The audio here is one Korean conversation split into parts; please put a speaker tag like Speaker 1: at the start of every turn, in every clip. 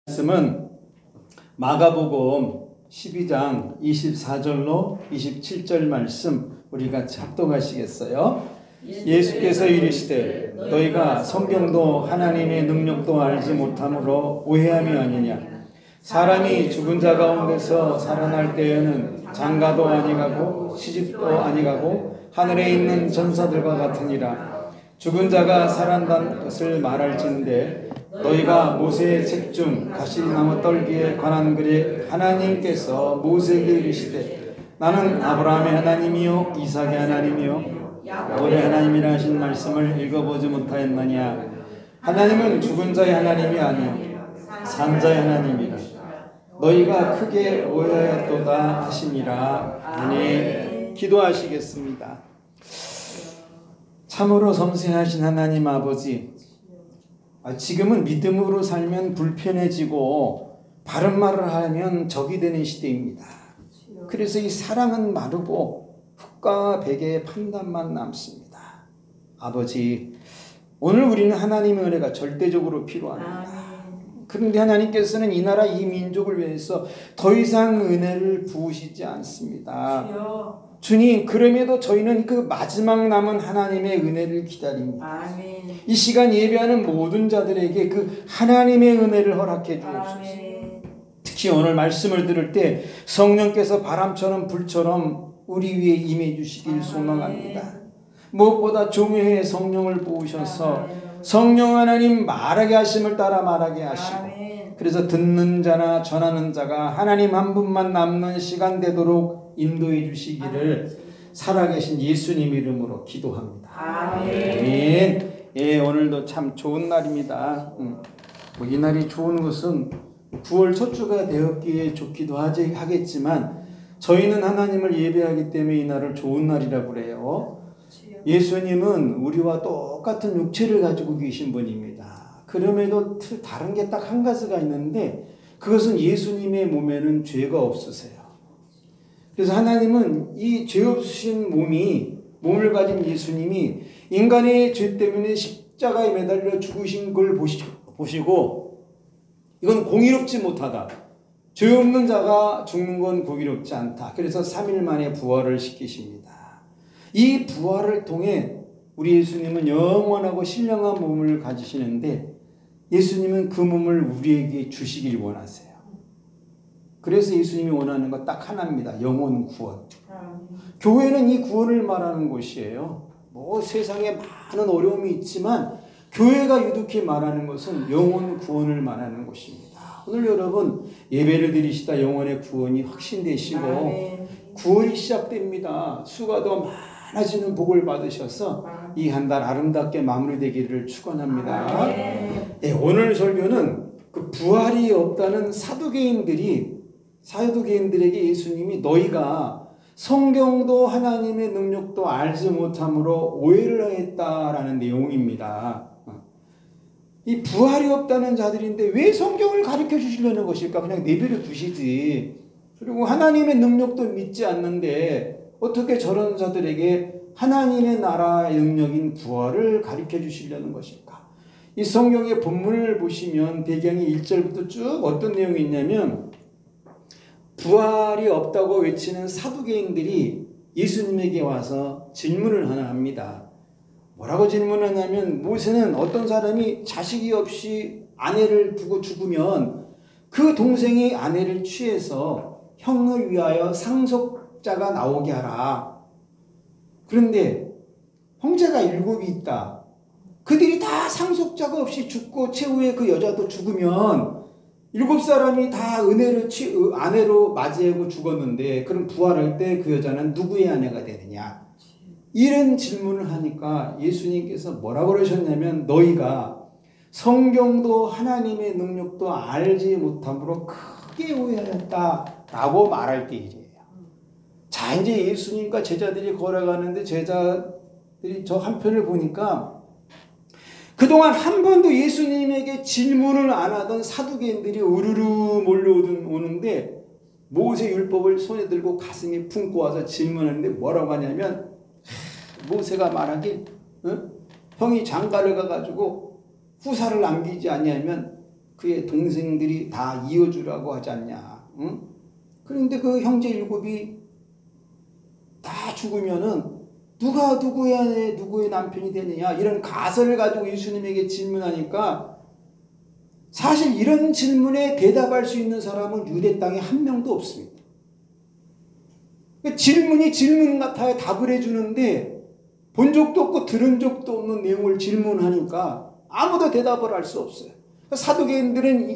Speaker 1: 말씀은 마가복음 12장 24절로 27절 말씀 우리 같이 합독하시겠어요? 예수께서 이르시되 너희가 성경도 하나님의 능력도 알지 못함으로 오해함이 아니냐. 사람이 죽은 자 가운데서 살아날 때에는 장가도 아니가고 시집도 아니가고 하늘에 있는 전사들과 같으니라. 죽은 자가 살아난다는 것을 말할진대 너희가 모세의 책 중 가시나무 떨기에 관한 글에 하나님께서 모세에게 이르시되 나는 아브라함의 하나님이요 이삭의 하나님이요 야곱의 하나님이라 하신 말씀을 읽어보지 못하였느냐. 하나님은 죽은 자의 하나님이 아니요 산 자의 하나님이라. 너희가 크게 오해하였도다 하시니라. 아멘. 기도하시겠습니다. 참으로 섬세하신 하나님 아버지, 지금은 믿음으로 살면 불편해지고 바른 말을 하면 적이 되는 시대입니다. 그래서 이 사랑은 마르고 흙과 백의 판단만 남습니다. 아버지, 오늘 우리는 하나님의 은혜가 절대적으로 필요합니다. 그런데 하나님께서는 이 나라 이 민족을 위해서 더 이상 은혜를 부으시지 않습니다. 주님, 그럼에도 저희는 그 마지막 남은 하나님의 은혜를 기다립니다. 아멘. 이 시간 예배하는 모든 자들에게 그 하나님의 은혜를 허락해 주옵소서. 특히 오늘 말씀을 들을 때 성령께서 바람처럼 불처럼 우리 위에 임해 주시길 소망합니다. 무엇보다 종회에 성령을 부으셔서 성령 하나님 말하게 하심을 따라 말하게 하시고, 그래서 듣는 자나 전하는 자가 하나님 한 분만 남는 시간 되도록 인도해 주시기를 살아계신 예수님 이름으로 기도합니다. 아멘. 예, 오늘도 참 좋은 날입니다. 이 날이 좋은 것은 9월 첫 주가 되었기에 좋기도 하겠지만 저희는 하나님을 예배하기 때문에 이 날을 좋은 날이라고 그래요. 예수님은 우리와 똑같은 육체를 가지고 계신 분입니다. 그럼에도 다른 게 딱 한 가지가 있는데 그것은 예수님의 몸에는 죄가 없으세요. 그래서 하나님은 이 죄 없으신 몸을 가진 예수님이 인간의 죄 때문에 십자가에 매달려 죽으신 걸 보시고 이건 공의롭지 못하다. 죄 없는 자가 죽는 건 공의롭지 않다. 그래서 3일 만에 부활을 시키십니다. 이 부활을 통해 우리 예수님은 영원하고 신령한 몸을 가지시는데 예수님은 그 몸을 우리에게 주시길 원하세요. 그래서 예수님이 원하는 것 딱 하나입니다. 영혼 구원. 교회는 이 구원을 말하는 곳이에요. 세상에 많은 어려움이 있지만 교회가 유독히 말하는 것은 영혼 구원을 말하는 곳입니다. 오늘 여러분 예배를 드리시다 영혼의 구원이 확신되시고 구원이 시작됩니다. 수가 더 많아지는 복을 받으셔서 이 한 달 아름답게 마무리되기를 축원합니다. 네, 오늘 설교는 그 부활이 없다는 사두개인들에게 예수님이 너희가 성경도 하나님의 능력도 알지 못함으로 오해를 했다라는 내용입니다. 이 부활이 없다는 자들인데 왜 성경을 가르쳐 주시려는 것일까? 그냥 내버려 두시지. 그리고 하나님의 능력도 믿지 않는데 어떻게 저런 자들에게 하나님의 나라의 능력인 부활을 가르쳐 주시려는 것일까? 이 성경의 본문을 보시면 배경이 1절부터 쭉 어떤 내용이 있냐면 부활이 없다고 외치는 사두개인들이 예수님에게 와서 질문을 하나 합니다. 뭐라고 질문하냐면 모세는 어떤 사람이 자식이 없이 아내를 두고 죽으면 그 동생이 아내를 취해서 형을 위하여 상속자가 나오게 하라. 그런데 형제가 7이 있다. 그들이 다 상속자가 없이 죽고 최후에 그 여자도 죽으면 7사람이 다 아내로 맞이하고 죽었는데 그럼 부활할 때 그 여자는 누구의 아내가 되느냐? 이런 질문을 하니까 예수님께서 뭐라고 그러셨냐면 너희가 성경도 하나님의 능력도 알지 못함으로 크게 오해하였다라고 말할 때이래요. 자, 이제 예수님과 제자들이 걸어가는데 제자들이 저 한편을 보니까 그동안 한 번도 예수님에게 질문을 안 하던 사두개인들이 우르르 몰려오는데 모세 율법을 손에 들고 가슴에 품고 와서 질문하는데 뭐라고 하냐면 모세가 말하길 형이 장가를 가가지고 후사를 남기지 아니하면 그의 동생들이 다 이어주라고 하지 않냐. 응? 그런데 그 형제 7이 다 죽으면은 누가 누구의 남편이 되느냐 이런 가설을 가지고 예수님에게 질문하니까 사실 이런 질문에 대답할 수 있는 사람은 유대 땅에 한 명도 없습니다. 질문이 질문 같아야 답을 해주는데 본 적도 없고 들은 적도 없는 내용을 질문하니까 아무도 대답을 할 수 없어요. 사두개인들은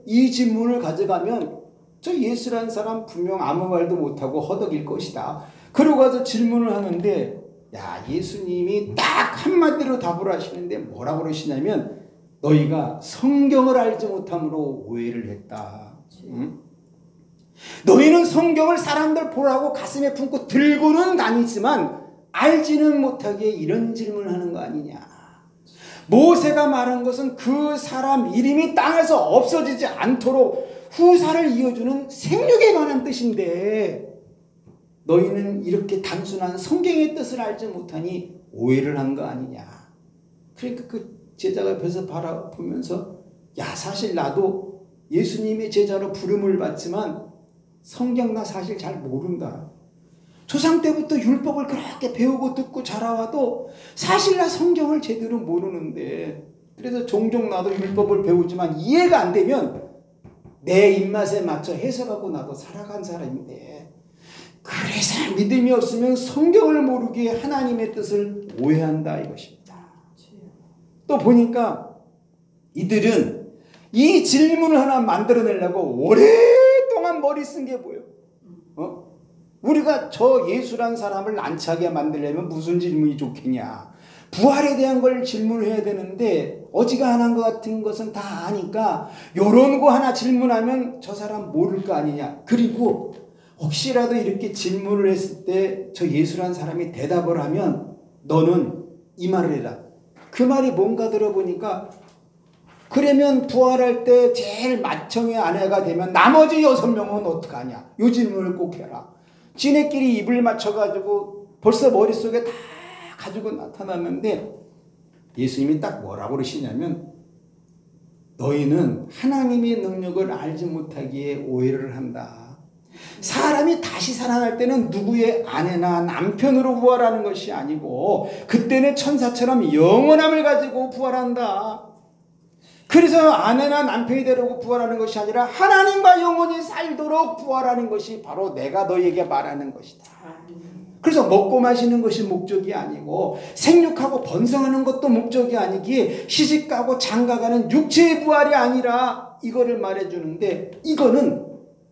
Speaker 1: 이 질문을 가져가면 저 예수라는 사람 분명 아무 말도 못하고 허덕일 것이다. 그러고 가서 질문을 하는데 야, 예수님이 딱 한마디로 답을 하시는데 뭐라고 그러시냐면 너희가 성경을 알지 못함으로 오해를 했다. 응? 너희는 성경을 사람들 보라고 가슴에 품고 들고는 다니지만 알지는 못하게 이런 질문을 하는 거 아니냐. 모세가 말한 것은 그 사람 이름이 땅에서 없어지지 않도록 후사를 이어주는 생육에 관한 뜻인데 너희는 이렇게 단순한 성경의 뜻을 알지 못하니 오해를 한 거 아니냐. 그러니까 그 제자가 옆에서 바라보면서 야, 사실 나도 예수님의 제자로 부름을 받지만 성경 나 사실 잘 모른다. 조상 때부터 율법을 그렇게 배우고 듣고 자라와도 사실 나 성경을 제대로 모르는데 그래서 종종 나도 율법을 배우지만 이해가 안 되면 내 입맛에 맞춰 해석하고 나도 살아간 사람인데 그래서 믿음이 없으면 성경을 모르기에 하나님의 뜻을 오해한다 이것입니다. 또 보니까 이들은 이 질문을 하나 만들어내려고 오랫동안 머리 쓴 게 보여. 우리가 저 예수란 사람을 난처하게 만들려면 무슨 질문이 좋겠냐. 부활에 대한 걸 질문해야 되는데 어지간한 것 같은 것은 다 아니까 요런 거 하나 질문하면 저 사람 모를 거 아니냐. 그리고 혹시라도 이렇게 질문을 했을 때 저 예수란 사람이 대답을 하면 너는 이 말을 해라. 그 말이 뭔가 들어보니까 그러면 부활할 때 제일 맏형의 아내가 되면 나머지 6명은 어떡하냐. 이 질문을 꼭 해라. 지네끼리 입을 맞춰가지고 벌써 머릿속에 다 가지고 나타났는데 예수님이 딱 뭐라고 그러시냐면 너희는 하나님의 능력을 알지 못하기에 오해를 한다. 사람이 다시 살아날 때는 누구의 아내나 남편으로 부활하는 것이 아니고 그때는 천사처럼 영원함을 가지고 부활한다. 그래서 아내나 남편이 되려고 부활하는 것이 아니라 하나님과 영원히 살도록 부활하는 것이 바로 내가 너희에게 말하는 것이다. 그래서 먹고 마시는 것이 목적이 아니고 생육하고 번성하는 것도 목적이 아니기에 시집가고 장가가는 육체의 부활이 아니라 이거를 말해주는데 이거는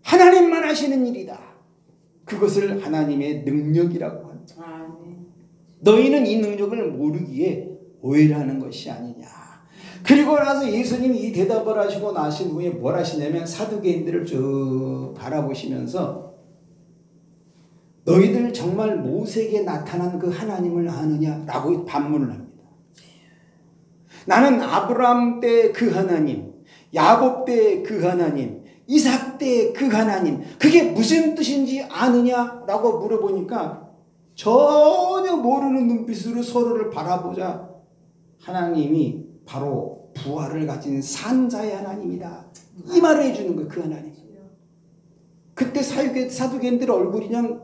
Speaker 1: 하나님만 하시는 일이다. 그것을 하나님의 능력이라고 한다. 너희는 이 능력을 모르기에 오해를 하는 것이 아니냐. 그리고 나서 예수님이 이 대답을 하시고 나신 후에 뭘 하시냐면 사두개인들을 쭉 바라보시면서 너희들 정말 모세에게 나타난 그 하나님을 아느냐라고 반문을 합니다. 나는 아브라함 때 그 하나님, 야곱 때 그 하나님, 이삭 때 그 하나님 그게 무슨 뜻인지 아느냐라고 물어보니까 전혀 모르는 눈빛으로 서로를 바라보자 하나님이 바로 부활을 가진 산자의 하나님이다. 이 말을 해주는 거예요. 그 하나님. 그때 사두개인들 얼굴이 그냥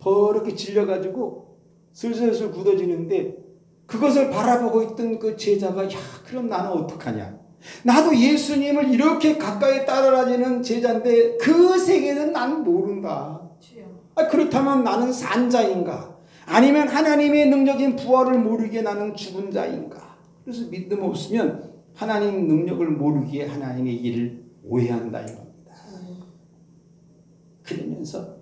Speaker 1: 버럭게 질려가지고 슬슬슬 굳어지는데 그것을 바라보고 있던 그 제자가 야 그럼 나는 어떡하냐. 나도 예수님을 이렇게 가까이 따라다니는 제자인데 그 세계는 난 모른다. 그렇다면 나는 산자인가? 아니면 하나님의 능력인 부활을 모르기에 나는 죽은 자인가? 그래서 믿음 없으면 하나님 능력을 모르기에 하나님의 일을 오해한다 이겁니다. 그러면서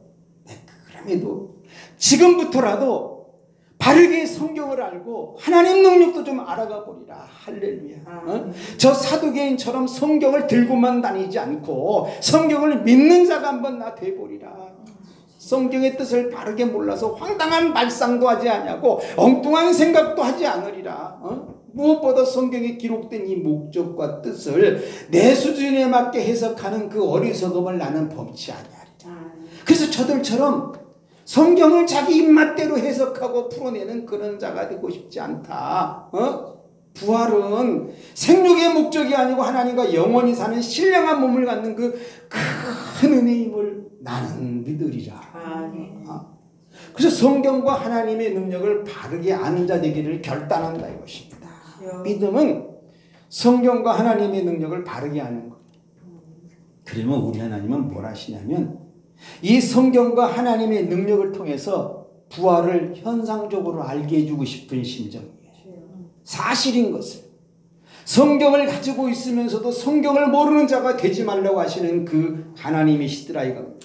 Speaker 1: 그럼에도 지금부터라도 바르게 성경을 알고 하나님 능력도 좀 알아가 보리라. 할렐루야. 저 사두개인처럼 성경을 들고만 다니지 않고 성경을 믿는 자가 한번 나 돼보리라. 성경의 뜻을 바르게 몰라서 황당한 발상도 하지 않냐고 엉뚱한 생각도 하지 않으리라. 무엇보다 성경에 기록된 이 목적과 뜻을 내 수준에 맞게 해석하는 그 어리석음을 나는 범치 아니하리라. 그래서 저들처럼 성경을 자기 입맛대로 해석하고 풀어내는 그런 자가 되고 싶지 않다. 부활은 생육의 목적이 아니고 하나님과 영원히 사는 신령한 몸을 갖는 그 큰 은혜임을 나는 믿으리라. 그래서 성경과 하나님의 능력을 바르게 아는 자 되기를 결단한다 이것입니다. 믿음은 성경과 하나님의 능력을 바르게 아는 거예요. 그러면 우리 하나님은 뭘 하시냐면 이 성경과 하나님의 능력을 통해서 부활을 현상적으로 알게 해주고 싶은 심정이에요. 사실인 것을. 성경을 가지고 있으면서도 성경을 모르는 자가 되지 말라고 하시는 그 하나님이시더라 이겁니다.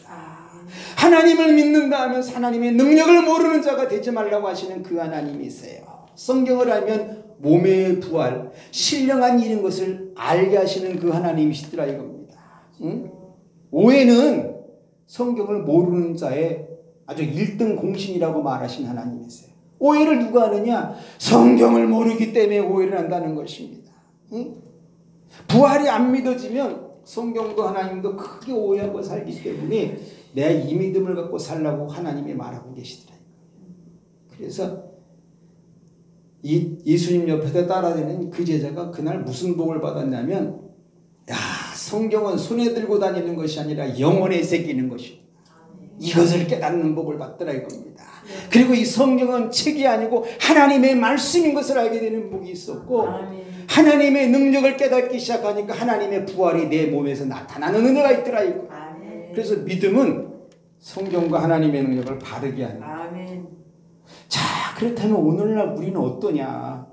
Speaker 1: 하나님을 믿는다 하면 하나님의 능력을 모르는 자가 되지 말라고 하시는 그 하나님이세요. 성경을 알면 몸의 부활, 신령한 일인 것을 알게 하시는 그 하나님이시더라 이겁니다. 응? 오해는 성경을 모르는 자의 아주 1등 공신이라고 말하신 하나님이세요. 오해를 누가 하느냐? 성경을 모르기 때문에 오해를 한다는 것입니다. 응? 부활이 안 믿어지면 성경도 하나님도 크게 오해하고 살기 때문에 내가 이 믿음을 갖고 살라고 하나님이 말하고 계시더라고요. 그래서 예수님 옆에서 따라다니는 그 제자가 그날 무슨 복을 받았냐면 성경은 손에 들고 다니는 것이 아니라 영혼에 새기는 것이다. 이것을 깨닫는 복을 받더라 이겁니다. 그리고 이 성경은 책이 아니고 하나님의 말씀인 것을 알게 되는 복이 있었고 하나님의 능력을 깨닫기 시작하니까 하나님의 부활이 내 몸에서 나타나는 은혜가 있더라 이거. 그래서 믿음은 성경과 하나님의 능력을 바르게 하는 거예요. 자, 그렇다면 오늘날 우리는 어떠냐?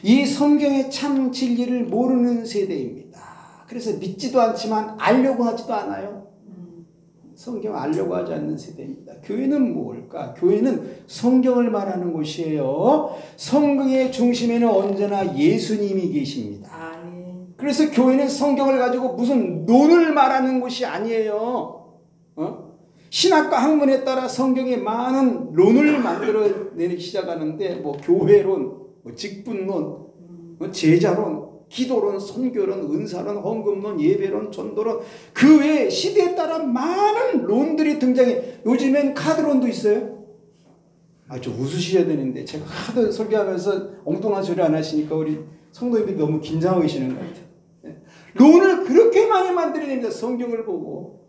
Speaker 1: 이 성경의 참 진리를 모르는 세대입니다. 그래서 믿지도 않지만 알려고 하지도 않아요. 성경 알려고 하지 않는 세대입니다. 교회는 뭘까? 교회는 성경을 말하는 곳이에요. 성경의 중심에는 언제나 예수님이 계십니다. 그래서 교회는 성경을 가지고 무슨 논을 말하는 곳이 아니에요. 신학과 학문에 따라 성경에 많은 논을 만들어내기 시작하는데 뭐 교회론, 뭐 직분론, 제자론, 기도론, 선교론, 은사론, 헌금론, 예배론, 전도론 그 외에 시대에 따라 많은 론들이 등장해. 요즘엔 카드론도 있어요. 좀 웃으셔야 되는데 제가 하도 설교하면서 엉뚱한 소리 안 하시니까 우리 성도님들이 너무 긴장하고 계시는 것 같아요. 론을 그렇게 많이 만들어냅니다. 성경을 보고.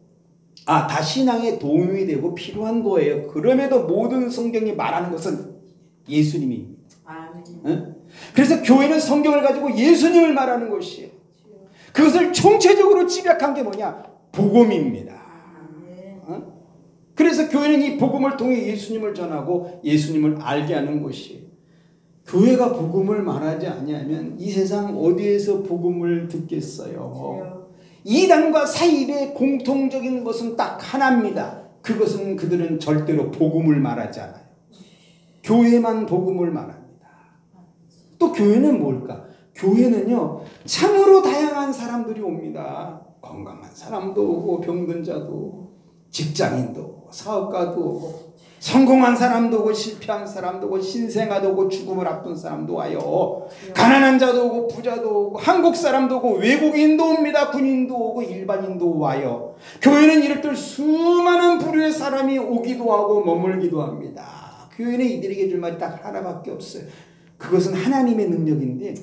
Speaker 1: 다 신앙에 도움이 되고 필요한 거예요. 그럼에도 모든 성경이 말하는 것은 예수님입니다. 그래서 교회는 성경을 가지고 예수님을 말하는 것이에요. 그것을 총체적으로 집약한 게 뭐냐? 복음입니다. 그래서 교회는 이 복음을 통해 예수님을 전하고 예수님을 알게 하는 것이에요. 교회가 복음을 말하지 아니하면 이 세상 어디에서 복음을 듣겠어요? 이단과 사입의 공통적인 것은 딱 하나입니다. 그것은 그들은 절대로 복음을 말하지 않아요. 교회만 복음을 말합니다. 또 교회는 뭘까? 교회는요, 참으로 다양한 사람들이 옵니다. 건강한 사람도 오고, 병든 자도 오고, 직장인도 오고, 사업가도 오고, 성공한 사람도 오고, 실패한 사람도 오고, 신생아도 오고, 죽음을 앞둔 사람도 와요. 가난한 자도 오고, 부자도 오고, 한국 사람도 오고, 외국인도 옵니다. 군인도 오고, 일반인도 와요. 교회는 이렇듯 수많은 부류의 사람이 오기도 하고 머물기도 합니다. 교회는 이들에게 줄 말이 딱 하나밖에 없어요. 그것은 하나님의 능력인데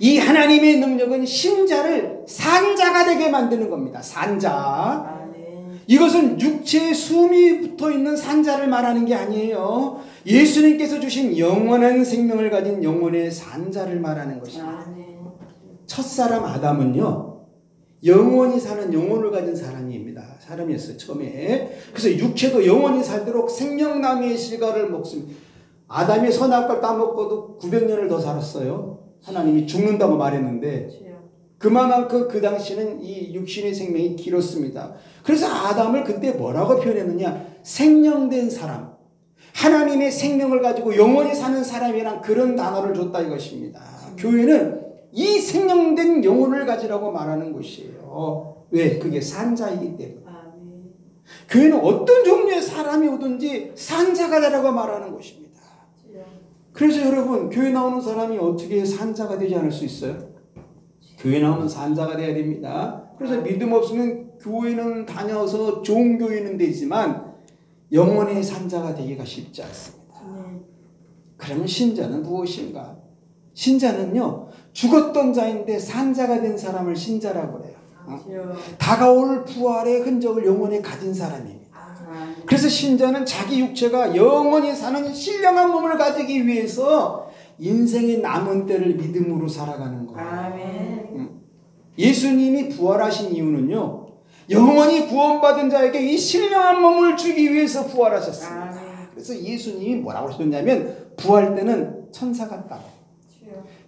Speaker 1: 이 하나님의 능력은 신자를 산자가 되게 만드는 겁니다. 산자. 이것은 육체에 숨이 붙어있는 산자를 말하는 게 아니에요. 예수님께서 주신 영원한 생명을 가진 영혼의 산자를 말하는 것입니다. 첫사람 아담은요, 영원히 사는 영혼을 가진 사람이었어요. 처음에. 그래서 육체도 영원히 살도록 생명나무의 실과를 먹습니다. 아담이 선악과를 따먹고도 900년을 더 살았어요. 하나님이 죽는다고 말했는데 그만큼 그 당시는 이 육신의 생명이 길었습니다. 그래서 아담을 그때 뭐라고 표현했느냐? 생명된 사람. 하나님의 생명을 가지고 영원히 사는 사람이란 그런 단어를 줬다 이것입니다. 교회는 이 생명된 영혼을 가지라고 말하는 것이에요. 왜? 그게 산자이기 때문에. 교회는 어떤 종류의 사람이 오든지 산자가 되라고 말하는 것입니다. 그래서 여러분, 교회 나오는 사람이 어떻게 산자가 되지 않을 수 있어요? 교회 나오는 산자가 돼야 됩니다. 그래서 믿음 없으면 교회는 다녀서 좋은 교회는 되지만 영혼의 산자가 되기가 쉽지 않습니다. 그러면 신자는 무엇인가? 신자는요, 죽었던 자인데 산자가 된 사람을 신자라고 그래요. 다가올 부활의 흔적을 영원히 가진 사람입니다. 그래서 신자는 자기 육체가 영원히 사는 신령한 몸을 가지기 위해서 인생의 남은 때를 믿음으로 살아가는 거예요. 예수님이 부활하신 이유는요, 영원히 구원받은 자에게 이 신령한 몸을 주기 위해서 부활하셨습니다. 그래서 예수님이 뭐라고 하셨냐면 부활 때는 천사 같다고.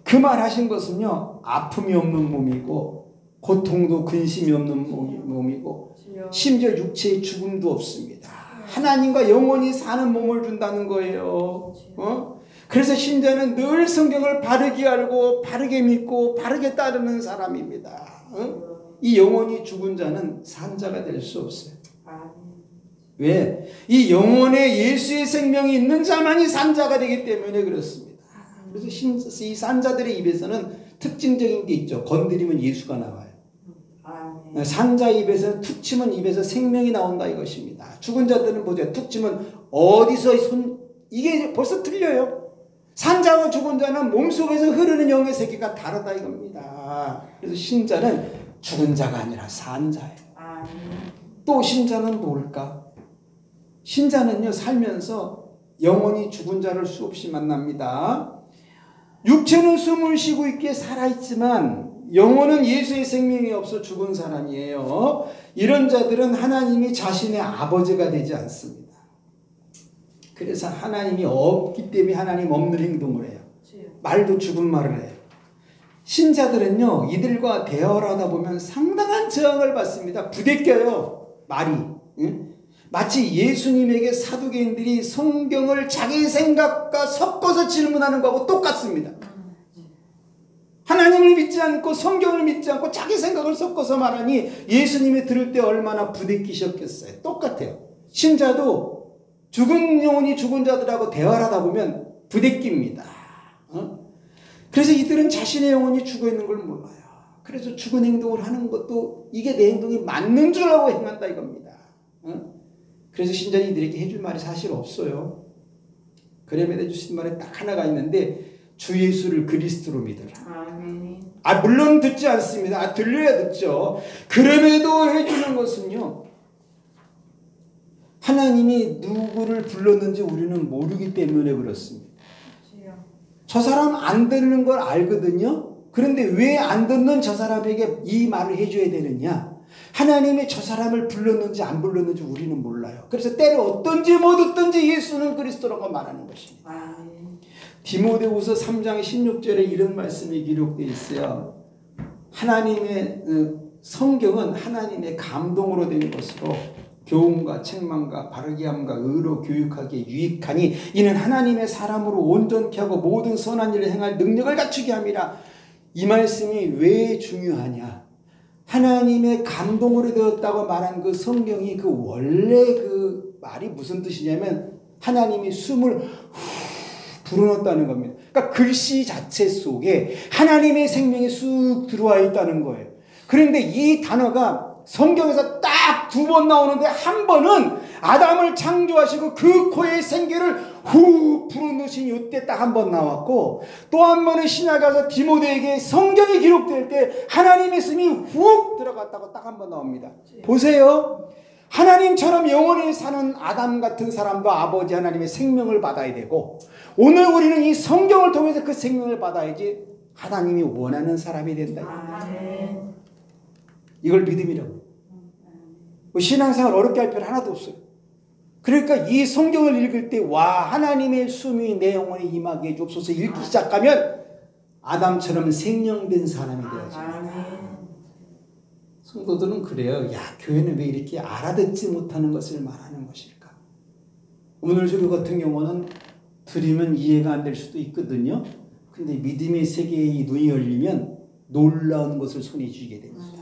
Speaker 1: 그 말 하신 것은요, 아픔이 없는 몸이고 고통도 근심이 없는 몸이고 심지어 육체의 죽음도 없습니다. 하나님과 영원히 사는 몸을 준다는 거예요. 그래서 신자는 늘 성경을 바르게 알고 바르게 믿고 바르게 따르는 사람입니다. 이 영원히 죽은 자는 산자가 될 수 없어요. 왜? 이 영혼에 예수의 생명이 있는 자만이 산자가 되기 때문에 그렇습니다. 그래서 이 산자들의 입에서는 특징적인 게 있죠. 건드리면 예수가 나와요. 산자 입에서는 툭 치면 입에서 생명이 나온다 이것입니다. 죽은 자들은 보세요. 툭 치면 어디서 이게 벌써 틀려요. 산자와 죽은 자는 몸속에서 흐르는 영의 세계가 다르다 이겁니다. 그래서 신자는 죽은 자가 아니라 산자예요. 또 신자는 뭘까? 신자는요, 살면서 영원히 죽은 자를 수없이 만납니다. 육체는 숨을 쉬고 있기에 살아있지만 영혼은 예수의 생명이 없어 죽은 사람이에요. 이런 자들은 하나님이 자신의 아버지가 되지 않습니다. 그래서 하나님이 없기 때문에 하나님 없는 행동을 해요. 말도 죽은 말을 해요. 신자들은요, 이들과 대화를 하다 보면 상당한 저항을 받습니다. 부대껴요, 말이. 마치 예수님에게 사두개인들이 성경을 자기 생각과 섞어서 질문하는 거하고 똑같습니다. 하나님을 믿지 않고 성경을 믿지 않고 자기 생각을 섞어서 말하니 예수님이 들을 때 얼마나 부대끼셨겠어요. 똑같아요. 신자도 죽은 영혼이 죽은 자들하고 대화를 하다 보면 부대낍니다. 그래서 이들은 자신의 영혼이 죽어 있는 걸 몰라요. 그래서 죽은 행동을 하는 것도 이게 내 행동이 맞는 줄 알고 행한다 이겁니다. 그래서 신자는 이들에게 해줄 말이 사실 없어요. 그럼에도 주신 말에 딱 하나가 있는데 주 예수를 그리스도로 믿으라. 물론 듣지 않습니다. 들려야 듣죠. 그럼에도 해주는 것은요, 하나님이 누구를 불렀는지 우리는 모르기 때문에 그렇습니다. 저 사람 안 듣는 걸 알거든요. 그런데 왜 안 듣는 저 사람에게 이 말을 해줘야 되느냐? 하나님이 저 사람을 불렀는지 안 불렀는지 우리는 몰라요. 그래서 때로 어떤지 못 듣든지 예수는 그리스도라고 말하는 것입니다. 디모데후서 3장 16절에 이런 말씀이 기록되어 있어요. 하나님의 성경은 하나님의 감동으로 된 것으로 교훈과 책망과 바르게 함과 의로 교육하기에 유익하니 이는 하나님의 사람으로 온전케 하고 모든 선한 일을 행할 능력을 갖추게 함이라. 이 말씀이 왜 중요하냐? 하나님의 감동으로 되었다고 말한 그 성경이 그 원래 그 말이 무슨 뜻이냐면 하나님이 숨을 불어넣었다는 겁니다. 그러니까 글씨 자체 속에 하나님의 생명이 쑥 들어와 있다는 거예요. 그런데 이 단어가 성경에서 딱 2번 나오는데 한 번은 아담을 창조하시고 그 코에 생기를 후 불어넣으신 이때 딱 한 번 나왔고, 또 한 번은 신약에서 디모데에게 성경이 기록될 때 하나님의 숨이 훅 들어갔다고 딱 한 번 나옵니다. 보세요. 하나님처럼 영원히 사는 아담 같은 사람도 아버지 하나님의 생명을 받아야 되고, 오늘 우리는 이 성경을 통해서 그 생명을 받아야지 하나님이 원하는 사람이 된다. 이걸 믿음이라고. 신앙생활 어렵게 할 필요 하나도 없어요. 그러니까 이 성경을 읽을 때 와 하나님의 숨이 내 영혼에 임하게 해주옵소서 읽기 시작하면 아담처럼 생명된 사람이 되어야지. 성도들은 그래요. 야, 교회는 왜 이렇게 알아듣지 못하는 것을 말하는 것일까? 오늘 주교 같은 경우는 들으면 이해가 안 될 수도 있거든요. 근데 믿음의 세계에 눈이 열리면 놀라운 것을 손에 쥐게 됩니다.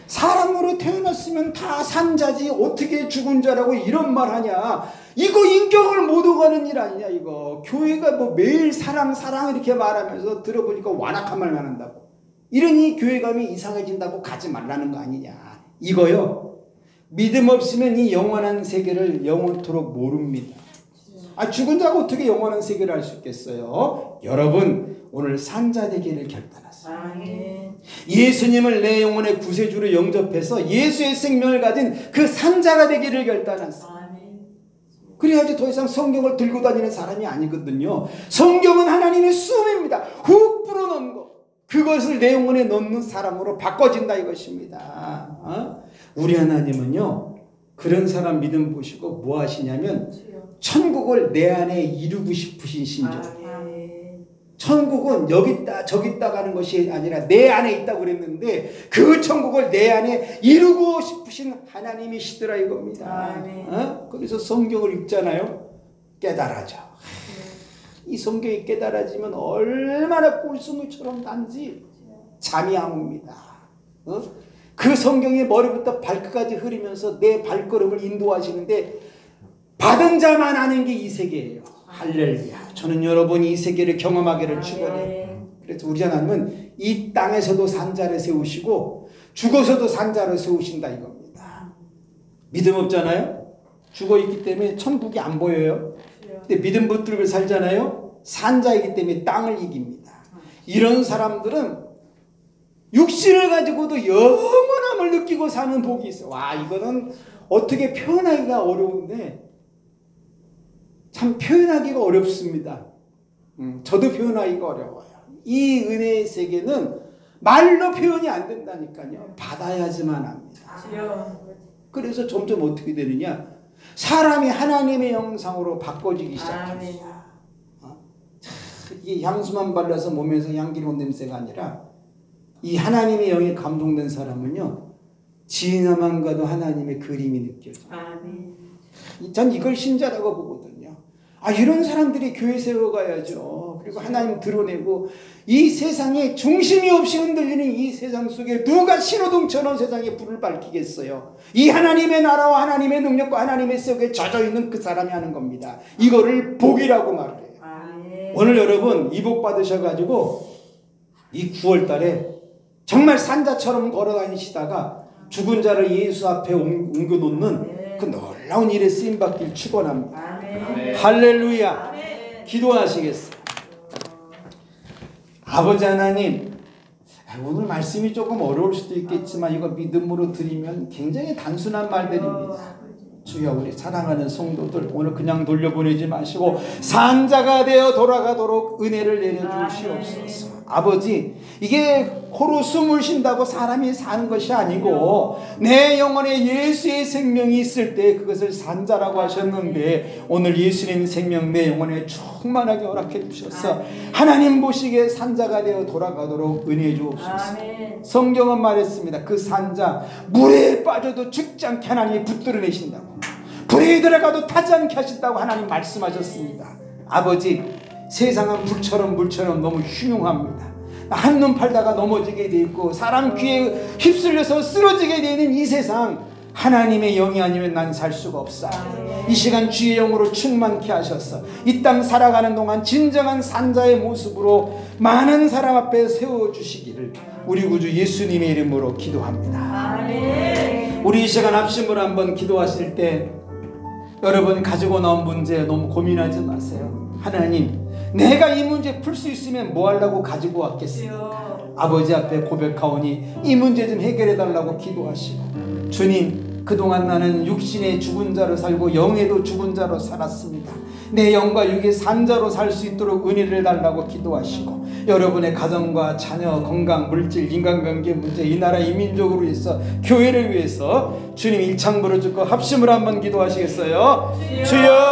Speaker 1: 사람으로 태어났으면 다 산자지 어떻게 죽은 자라고 이런 말 하냐. 이거 인격을 못 오가는 일 아니냐 이거. 교회가 뭐 매일 사랑 이렇게 말하면서 들어보니까 완악한 말만 한다고. 이러니 교회감이 이상해진다고 가지 말라는 거 아니냐. 이거요. 믿음 없으면 이 영원한 세계를 영원토록 모릅니다. 죽은 자가 어떻게 영원한 세계를 알 수 있겠어요? 여러분 오늘 산자 되기를 결단하세요.
Speaker 2: 아멘.
Speaker 1: 예수님을 내 영혼의 구세주로 영접해서 예수의 생명을 가진 그 산자가 되기를 결단하세요.
Speaker 2: 아멘.
Speaker 1: 그래야지 더 이상 성경을 들고 다니는 사람이 아니거든요. 성경은 하나님의 수음입니다. 훅 불어넣은 거. 그것을 내 영혼에 넣는 사람으로 바꿔진다 이것입니다. 우리 하나님은요, 그런 사람 믿음 보시고 뭐 하시냐면 천국을 내 안에 이루고 싶으신 심정. 천국은 여기 있다 저기 있다 가는 것이 아니라 내 안에 있다고 그랬는데 그 천국을 내 안에 이루고 싶으신 하나님이시더라 이겁니다. 그래서 성경을 읽잖아요. 깨달아져. 이 성경이 깨달아지면 얼마나 꿀송이처럼 단지 잠이 안 옵니다. 그 성경이 머리부터 발끝까지 흐르면서 내 발걸음을 인도하시는데 받은 자만 아는 게 이 세계예요. 할렐루야. 저는 여러분이 이 세계를 경험하기를 축원해요. 그래서 우리 하나님은 이 땅에서도 산자를 세우시고 죽어서도 산자를 세우신다 이겁니다. 믿음 없잖아요. 죽어있기 때문에 천국이 안 보여요. 근데 믿음 붙들고 살잖아요. 산자이기 때문에 땅을 이깁니다. 이런 사람들은 육신을 가지고도 영원함을 느끼고 사는 복이 있어요. 와, 이거는 어떻게 표현하기가 어려운데 참 표현하기가 어렵습니다. 저도 표현하기가 어려워요. 이 은혜의 세계는 말로 표현이 안 된다니까요. 받아야지만 합니다. 그래서 점점 어떻게 되느냐, 사람이 하나님의 형상으로 바꿔지기 시작합니다. 이게 향수만 발라서 몸에서 향기를 온 냄새가 아니라 이 하나님의 영에 감동된 사람은요, 지나만 가도 하나님의 그림이 느껴져요. 전 이걸 신자라고 보거든요. 이런 사람들이 교회 세워가야죠. 그리고 하나님 드러내고 이 세상에 중심이 없이 흔들리는 이 세상 속에 누가 신호등처럼 세상에 불을 밝히겠어요. 이 하나님의 나라와 하나님의 능력과 하나님의 속에 젖어있는 그 사람이 하는 겁니다. 이거를 복이라고 말을 해요. 오늘 여러분 이 복 받으셔가지고 이 9월 달에 정말 산자처럼 걸어다니시다가 죽은 자를 예수 앞에 옮겨놓는 그 놀라운 일에 쓰임받길 축원합니다. 할렐루야. 기도하시겠어요. 아버지 하나님, 오늘 말씀이 조금 어려울 수도 있겠지만 이거 믿음으로 드리면 굉장히 단순한 말들입니다. 주여, 우리 사랑하는 성도들 오늘 그냥 돌려보내지 마시고 산자가 되어 돌아가도록 은혜를 내려주시옵소서. 아버지, 이게 코로 숨을 쉰다고 사람이 사는 것이 아니고 내 영혼에 예수의 생명이 있을 때 그것을 산자라고 하셨는데 오늘 예수님 생명 내 영혼에 충만하게 허락해 주셔서 하나님 보시기에 산자가 되어 돌아가도록 은혜해 주옵소서. 성경은 말했습니다. 그 산자 물에 빠져도 죽지 않게 하나님이 붙들어내신다고, 불에 들어가도 타지 않게 하신다고 하나님 말씀하셨습니다. 아버지, 세상은 불처럼 물처럼 너무 흉흉합니다. 한눈 팔다가 넘어지게 돼 있고 사람 귀에 휩쓸려서 쓰러지게 되는 이 세상, 하나님의 영이 아니면 난 살 수가 없어. 이 시간 주의 영으로 충만케 하셔서 이 땅 살아가는 동안 진정한 산자의 모습으로 많은 사람 앞에 세워주시기를 우리 구주 예수님의 이름으로 기도합니다. 우리 이 시간 합심으로 한번 기도하실 때 여러분 가지고 나온 문제 너무 고민하지 마세요. 하나님, 내가 이 문제 풀 수 있으면 뭐 하려고 가지고 왔겠습니까? 아버지 앞에 고백하오니 이 문제 좀 해결해 달라고 기도하시고, 주님, 그동안 나는 육신의 죽은 자로 살고 영에도 죽은 자로 살았습니다. 내 영과 육의 산자로 살 수 있도록 은혜를 달라고 기도하시고, 여러분의 가정과 자녀, 건강, 물질, 인간관계 문제, 이 나라 이 민족으로 위해서, 교회를 위해서 주님 일창 부르짖고 합심을 한번 기도하시겠어요? 주여!